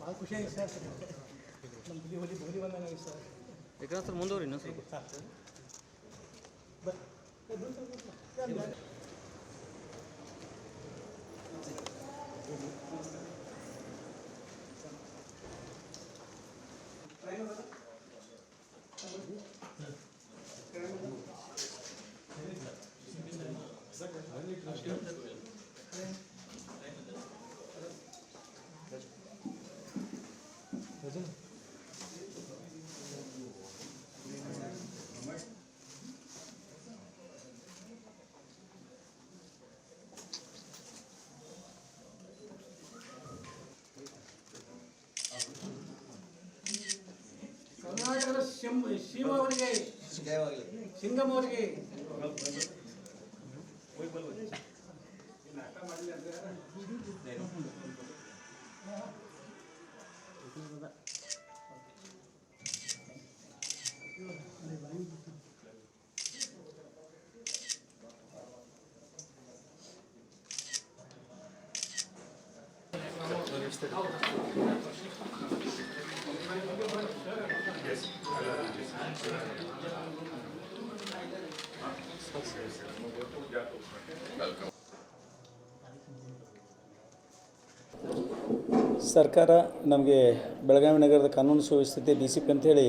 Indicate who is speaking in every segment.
Speaker 1: ಭಾಳ ಖುಷಿಯಾಗಿದೆ ಸರ್. ನಮ್ಮ ಹುಲಿ ಬಂದಂಗೆ ಸರ್.
Speaker 2: ಯಾಕಂದ್ರೆ ಸರ್ ಮುಂದುವರಿ ಇನ್ನೊಂದು ಸ್ವಲ್ಪ
Speaker 1: ಕರ್ನಾಟಕದ ಸೀಮ ಅವರಿಗೆ, ಸಿಂಗಮ್ ಅವರಿಗೆ
Speaker 3: ಸರ್ಕಾರ ನಮಗೆ ಬೆಳಗಾವಿ ನಗರದ ಕಾನೂನು ಸುವ್ಯವಸ್ಥೆ DCP ಅಂತೇಳಿ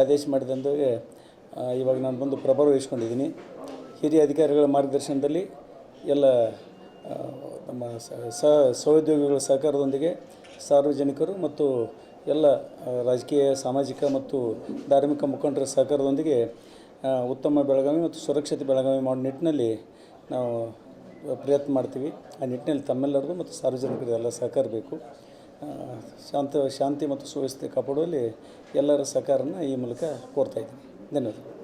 Speaker 3: ಆದೇಶ ಮಾಡಿದಂದಾಗ ಇವಾಗ ನಾನು ಬಂದು ಪ್ರಭಾರ ವಹಿಸ್ಕೊಂಡಿದ್ದೀನಿ. ಹಿರಿಯ ಅಧಿಕಾರಿಗಳ ಮಾರ್ಗದರ್ಶನದಲ್ಲಿ ಎಲ್ಲ ನಮ್ಮ ಸಹೋದ್ಯೋಗಿಗಳ ಸಹಕಾರದೊಂದಿಗೆ ಸಾರ್ವಜನಿಕರು ಮತ್ತು ಎಲ್ಲ ರಾಜಕೀಯ, ಸಾಮಾಜಿಕ ಮತ್ತು ಧಾರ್ಮಿಕ ಮುಖಂಡರ ಸಹಕಾರದೊಂದಿಗೆ ಉತ್ತಮ ಬೆಳಗಾವಿ ಮತ್ತು ಸುರಕ್ಷಿತ ಬೆಳಗಾವಿ ಮಾಡೋ ನಿಟ್ಟಿನಲ್ಲಿ ನಾವು ಪ್ರಯತ್ನ ಮಾಡ್ತೀವಿ. ಆ ನಿಟ್ಟಿನಲ್ಲಿ ತಮ್ಮೆಲ್ಲರದು ಮತ್ತು ಸಾರ್ವಜನಿಕರು ಎಲ್ಲ ಸಹಕಾರ ಬೇಕು. ಶಾಂತಿ ಮತ್ತು ಸುವ್ಯವಸ್ಥೆ ಕಾಪಾಡುವಲ್ಲಿ ಎಲ್ಲರ ಸಹಕಾರನ ಈ ಮೂಲಕ ಕೋರ್ತಾ ಇದ್ದೀನಿ. ಧನ್ಯವಾದ.